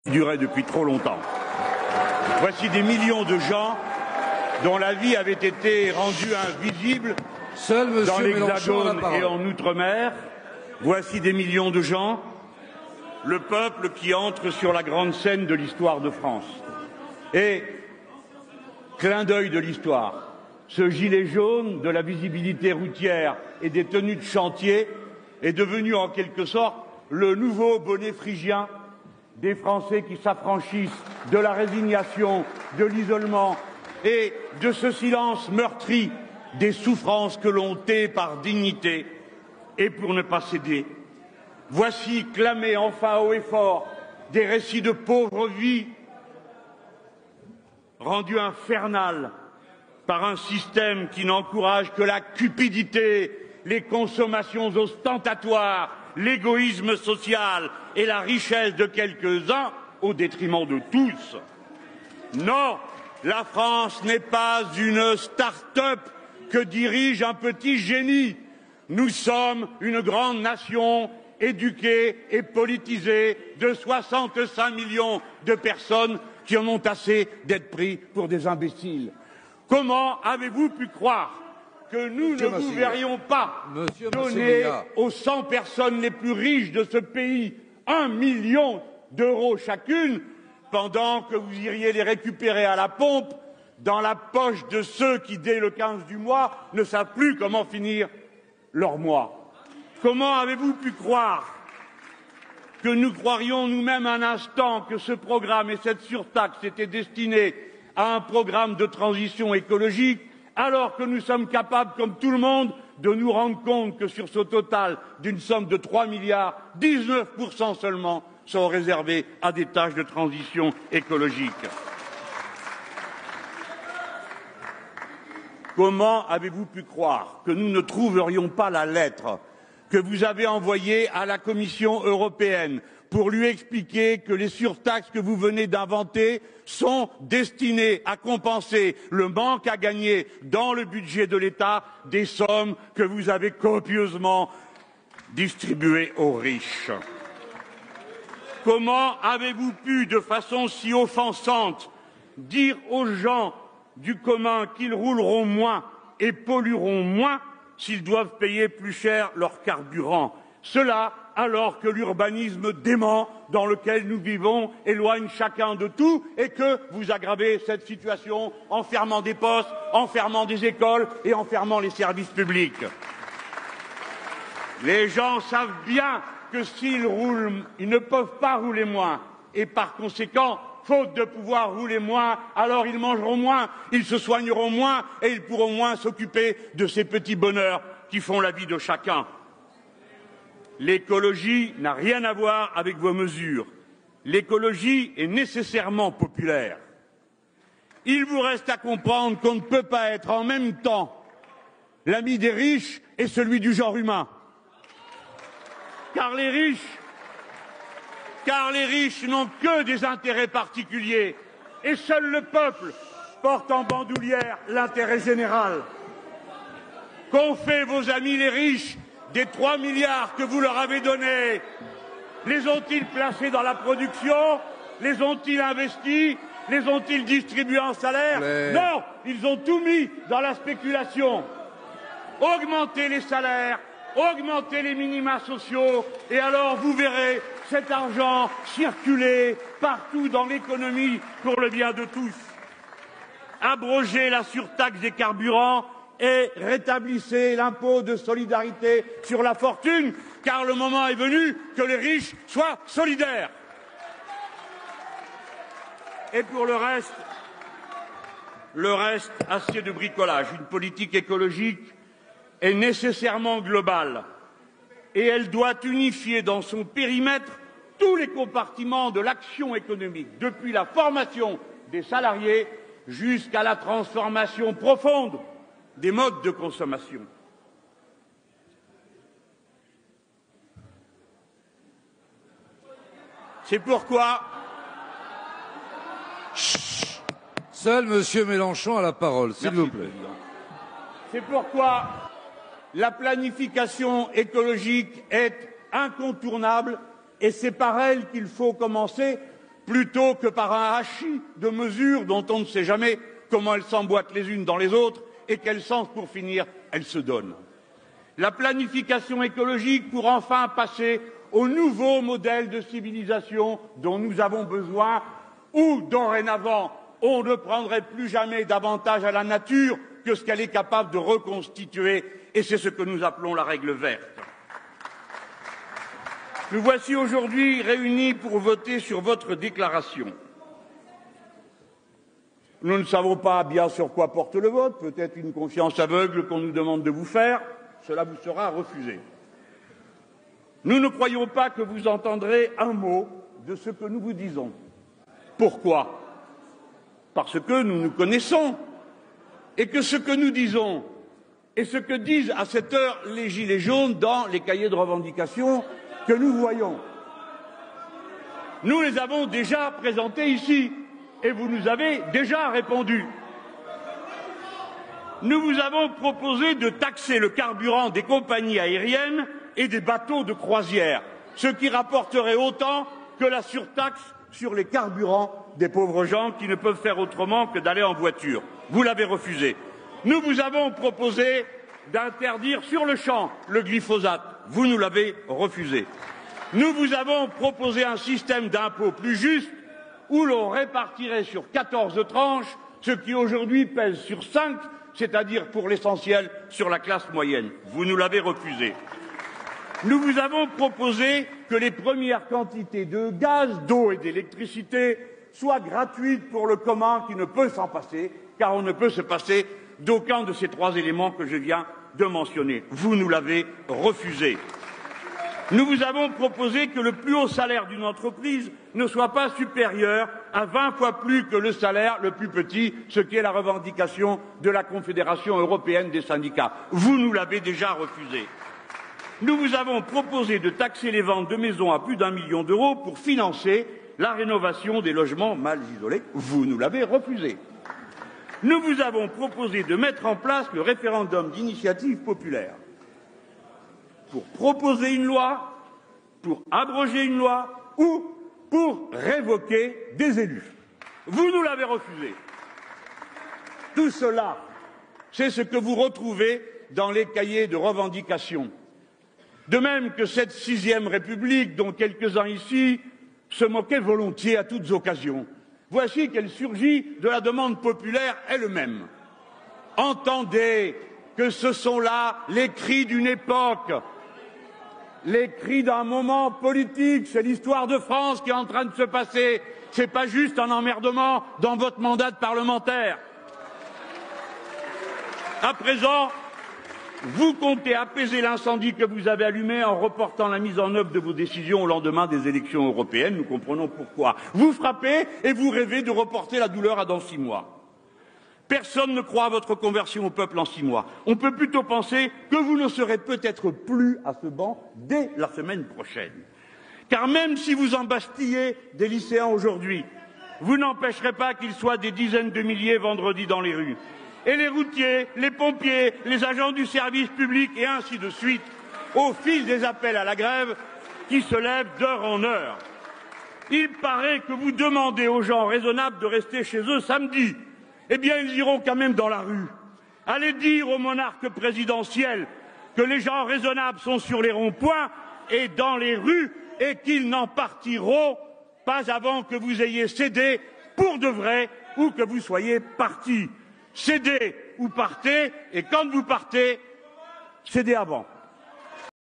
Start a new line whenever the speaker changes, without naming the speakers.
durait depuis trop longtemps. Voici des millions de gens dont la vie avait été rendue invisible dans l'Hexagone et en Outre-mer. Voici des millions de gens, le peuple qui entre sur la grande scène de l'histoire de France. Et, clin d'œil de l'histoire, ce gilet jaune de la visibilité routière et des tenues de chantier est devenu en quelque sorte le nouveau bonnet phrygien des Français qui s'affranchissent de la résignation, de l'isolement et de ce silence meurtri des souffrances que l'on tait par dignité et pour ne pas céder. Voici clamés enfin haut et fort des récits de pauvres vies rendues infernales par un système qui n'encourage que la cupidité, les consommations ostentatoires, l'égoïsme social et la richesse de quelques-uns au détriment de tous. Non, la France n'est pas une start-up que dirige un petit génie. Nous sommes une grande nation éduquée et politisée de 65 millions de personnes qui en ont assez d'être pris pour des imbéciles. Comment avez-vous pu croire que nous ne vous verrions pas donner aux 100 personnes les plus riches de ce pays 1 million d'euros chacune, pendant que vous iriez les récupérer à la pompe dans la poche de ceux qui, dès le 15 du mois, ne savent plus comment finir leur mois? Comment avez-vous pu croire que nous croirions nous-mêmes un instant que ce programme et cette surtaxe étaient destinés à un programme de transition écologique, alors que nous sommes capables, comme tout le monde, de nous rendre compte que sur ce total d'une somme de 3 milliards, 19% seulement sont réservés à des tâches de transition écologique. Comment avez-vous pu croire que nous ne trouverions pas la lettre que vous avez envoyée à la Commission européenne pour lui expliquer que les surtaxes que vous venez d'inventer sont destinées à compenser le manque à gagner dans le budget de l'État des sommes que vous avez copieusement distribuées aux riches? Comment avez-vous pu, de façon si offensante, dire aux gens du commun qu'ils rouleront moins et pollueront moins s'ils doivent payer plus cher leur carburant? Cela alors que l'urbanisme dément dans lequel nous vivons éloigne chacun de tout et que vous aggravez cette situation en fermant des postes, en fermant des écoles et en fermant les services publics. Les gens savent bien que s'ils roulent, ils ne peuvent pas rouler moins et par conséquent, faute de pouvoir rouler moins, alors ils mangeront moins, ils se soigneront moins et ils pourront moins s'occuper de ces petits bonheurs qui font la vie de chacun. L'écologie n'a rien à voir avec vos mesures. L'écologie est nécessairement populaire. Il vous reste à comprendre qu'on ne peut pas être en même temps l'ami des riches et celui du genre humain. Car les riches n'ont que des intérêts particuliers et seul le peuple porte en bandoulière l'intérêt général. Qu'ont fait vos amis les riches des 3 milliards que vous leur avez donnés? Les ont-ils placés dans la production? Les ont-ils investis? Les ont-ils distribués en salaire? Non, ils ont tout mis dans la spéculation. Augmentez les salaires, augmentez les minima sociaux, et alors vous verrez cet argent circuler partout dans l'économie pour le bien de tous. Abrogez la surtaxe des carburants et rétablissez l'impôt de solidarité sur la fortune, car le moment est venu que les riches soient solidaires. Et pour le reste, assez de bricolage. Une politique écologique est nécessairement globale et elle doit unifier dans son périmètre tous les compartiments de l'action économique, depuis la formation des salariés jusqu'à la transformation profonde des modes de consommation. C'est pourquoi
seul M. Mélenchon a la parole, s'il vous plaît.
C'est pourquoi la planification écologique est incontournable et c'est par elle qu'il faut commencer plutôt que par un hachis de mesures dont on ne sait jamais comment elles s'emboîtent les unes dans les autres et quel sens, pour finir, elles se donnent. La planification écologique pour enfin passer au nouveau modèle de civilisation dont nous avons besoin, où, dorénavant, on ne prendrait plus jamais davantage à la nature que ce qu'elle est capable de reconstituer, et c'est ce que nous appelons la règle verte. Nous voici aujourd'hui réunis pour voter sur votre déclaration. Nous ne savons pas bien sur quoi porte le vote, peut-être une confiance aveugle qu'on nous demande de vous faire, cela vous sera refusé. Nous ne croyons pas que vous entendrez un mot de ce que nous vous disons. Pourquoi? Parce que nous nous connaissons et que ce que nous disons et ce que disent à cette heure les gilets jaunes dans les cahiers de revendications que nous voyons, nous les avons déjà présentés ici et vous nous avez déjà répondu. Nous vous avons proposé de taxer le carburant des compagnies aériennes et des bateaux de croisière, ce qui rapporterait autant que la surtaxe sur les carburants des pauvres gens qui ne peuvent faire autrement que d'aller en voiture. Vous l'avez refusé. Nous vous avons proposé d'interdire sur le champ le glyphosate. Vous nous l'avez refusé. Nous vous avons proposé un système d'impôt plus juste où l'on répartirait sur 14 tranches ce qui aujourd'hui pèse sur 5, c'est-à-dire pour l'essentiel sur la classe moyenne. Vous nous l'avez refusé. Nous vous avons proposé que les premières quantités de gaz, d'eau et d'électricité soient gratuites pour le commun qui ne peut s'en passer, car on ne peut se passer d'aucun de ces trois éléments que je viens de mentionner. Vous nous l'avez refusé. Nous vous avons proposé que le plus haut salaire d'une entreprise ne soit pas supérieur à 20 fois plus que le salaire le plus petit, ce qui est la revendication de la Confédération européenne des syndicats. Vous nous l'avez déjà refusé. Nous vous avons proposé de taxer les ventes de maisons à plus d'1 million d'euros pour financer la rénovation des logements mal isolés. Vous nous l'avez refusé. Nous vous avons proposé de mettre en place le référendum d'initiative populaire pour proposer une loi, pour abroger une loi ou pour révoquer des élus. Vous nous l'avez refusé. Tout cela, c'est ce que vous retrouvez dans les cahiers de revendications. De même que cette 6e République, dont quelques-uns ici se moquaient volontiers à toutes occasions, voici qu'elle surgit de la demande populaire elle-même. Entendez que ce sont là les cris d'une époque, les cris d'un moment politique. C'est l'histoire de France qui est en train de se passer. Ce n'est pas juste un emmerdement dans votre mandat de parlementaire. À présent, vous comptez apaiser l'incendie que vous avez allumé en reportant la mise en œuvre de vos décisions au lendemain des élections européennes. Nous comprenons pourquoi. Vous frappez et vous rêvez de reporter la douleur à dans 6 mois. Personne ne croit à votre conversion au peuple en 6 mois. On peut plutôt penser que vous ne serez peut-être plus à ce banc dès la semaine prochaine. Car même si vous embastillez des lycéens aujourd'hui, vous n'empêcherez pas qu'ils soient des dizaines de milliers vendredi dans les rues. Et les routiers, les pompiers, les agents du service public et ainsi de suite, au fil des appels à la grève qui se lèvent d'heure en heure. Il paraît que vous demandez aux gens raisonnables de rester chez eux samedi. Eh bien, ils iront quand même dans la rue. Allez dire au monarque présidentiel que les gens raisonnables sont sur les ronds-points et dans les rues et qu'ils n'en partiront pas avant que vous ayez cédé pour de vrai ou que vous soyez partis. Cédez ou partez, et quand vous partez, cédez avant.